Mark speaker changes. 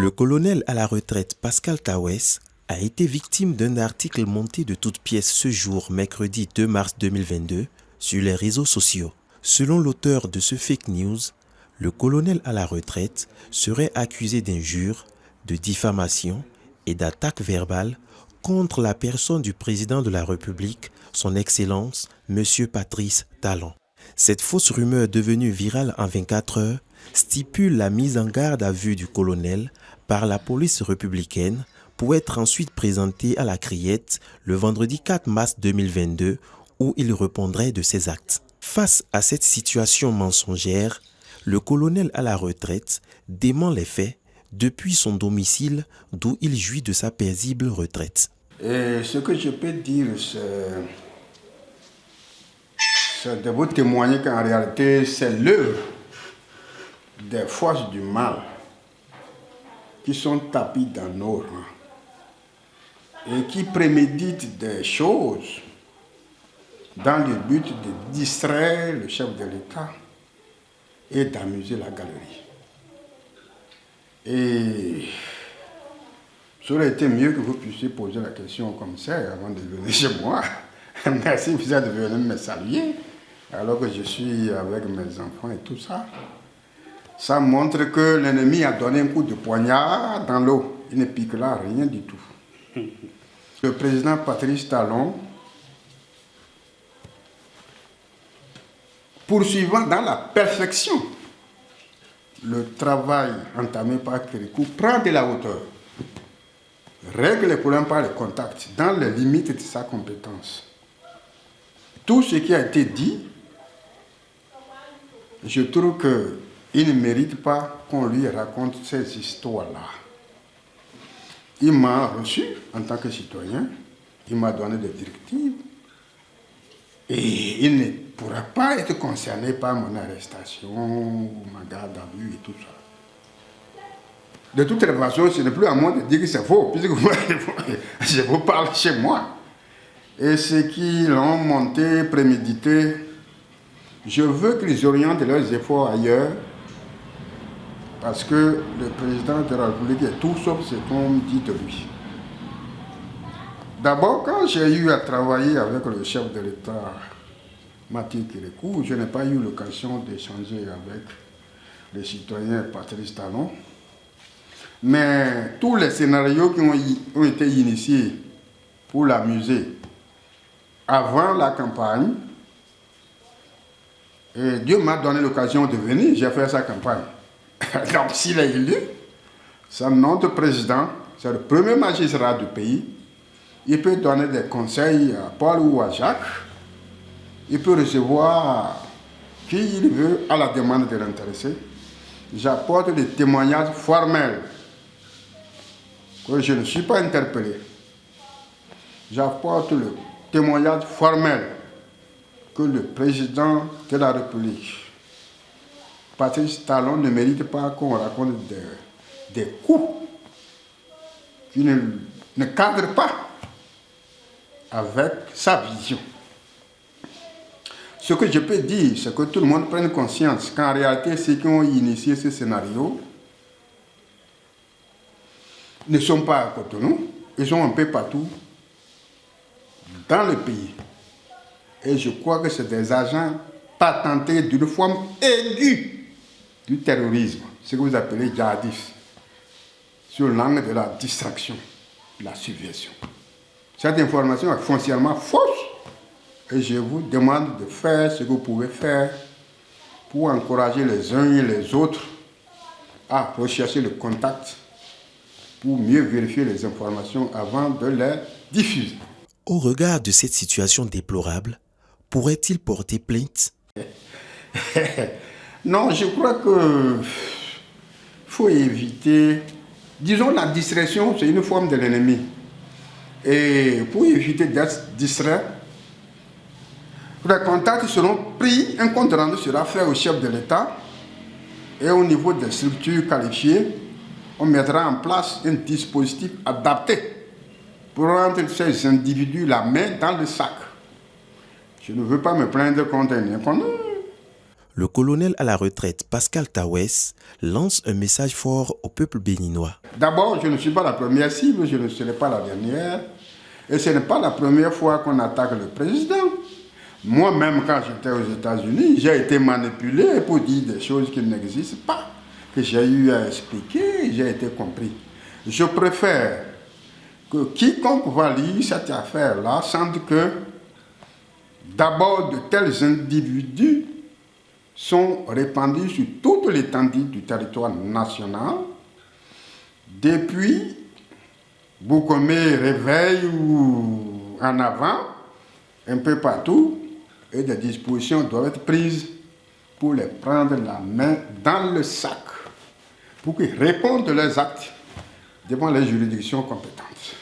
Speaker 1: Le colonel à la retraite Pascal Tawes a été victime d'un article monté de toutes pièces ce jour, mercredi 2 mars 2022, sur les réseaux sociaux. Selon l'auteur de ce fake news, le colonel à la retraite serait accusé d'injures, de diffamation et d'attaque verbale contre la personne du président de la République, son Excellence, M. Patrice Talon. Cette fausse rumeur devenue virale en 24 heures stipule la mise en garde à vue du colonel par la police républicaine pour être ensuite présenté à la criette le vendredi 4 mars 2022 où il répondrait de ses actes. Face à cette situation mensongère, le colonel à la retraite dément les faits depuis son domicile d'où il jouit de sa paisible retraite.
Speaker 2: Et ce que je peux dire, c'est de vous témoigner qu'en réalité, c'est l'œuvre des forces du mal qui sont tapis dans nos rangs et qui préméditent des choses dans le but de distraire le chef de l'État et d'amuser la galerie. Et ça aurait été mieux que vous puissiez poser la question comme ça avant de venir chez moi. Merci vous êtes venu me saluer alors que je suis avec mes enfants et tout ça. Ça montre que l'ennemi a donné un coup de poignard dans l'eau. Il ne pique là rien du tout. Le président Patrice Talon, poursuivant dans la perfection le travail entamé par Kérékou, prend de la hauteur, règle les problèmes par les contacts, dans les limites de sa compétence. Tout ce qui a été dit, je trouve qu'il ne mérite pas qu'on lui raconte ces histoires-là. Il m'a reçu en tant que citoyen, il m'a donné des directives, et il ne pourra pas être concerné par mon arrestation, ma garde à vue et tout ça. De toute façon, ce n'est plus à moi de dire que c'est faux, puisque je vous parle chez moi. Et ceux qui l'ont monté, prémédité, je veux qu'ils orientent leurs efforts ailleurs, parce que le président de la République est tout sauf ce qu'on dit de lui. D'abord, quand j'ai eu à travailler avec le chef de l'État, Mathieu Kérékou, je n'ai pas eu l'occasion d'échanger avec le citoyen Patrice Talon. Mais tous les scénarios qui ont été initiés pour l'amuser avant la campagne, et Dieu m'a donné l'occasion de venir, j'ai fait sa campagne. Donc s'il est élu, c'est notre président, c'est le premier magistrat du pays. Il peut donner des conseils à Paul ou à Jacques. Il peut recevoir qui il veut à la demande de l'intéressé. J'apporte des témoignages formels que je ne suis pas interpellé. J'apporte le témoignage formel que le président de la République, Patrice Talon, ne mérite pas qu'on raconte des coups qui ne cadrent pas avec sa vision. Ce que je peux dire, c'est que tout le monde prenne conscience qu'en réalité, ceux qui ont initié ce scénario ne sont pas à Cotonou, ils sont un peu partout dans le pays. Et je crois que c'est des agents patentés d'une forme aiguë du terrorisme, ce que vous appelez djihadistes, sur l'angle de la distraction, de la subversion. Cette information est foncièrement fausse et je vous demande de faire ce que vous pouvez faire pour encourager les uns et les autres à rechercher le contact pour mieux vérifier les informations avant de les diffuser.
Speaker 1: Au regard de cette situation déplorable, pourrait-il porter plainte?
Speaker 2: Non, je crois qu'il faut éviter, disons la distraction, c'est une forme de l'ennemi. Et pour éviter d'être distrait, les contacts seront pris, un compte rendu sera fait au chef de l'État et au niveau des structures qualifiées, on mettra en place un dispositif adapté pour rendre ces individus la main dans le sac. Je ne veux pas me plaindre contre un inconnu.
Speaker 1: le colonel à la retraite Pascal Tawes lance un message fort au peuple béninois.
Speaker 2: D'abord, je ne suis pas la première cible, je ne serai pas la dernière. Et ce n'est pas la première fois qu'on attaque le président. Moi-même, quand j'étais aux États-Unis, j'ai été manipulé pour dire des choses qui n'existent pas, que j'ai eu à expliquer, j'ai été compris. Je préfère que quiconque va lire cette affaire-là sente que d'abord de tels individus sont répandus sur toute l'étendue du territoire national. Depuis Boukomé, Réveil ou en avant, un peu partout, et des dispositions doivent être prises pour les prendre la main dans le sac, pour qu'ils répondent de leurs actes devant les juridictions compétentes.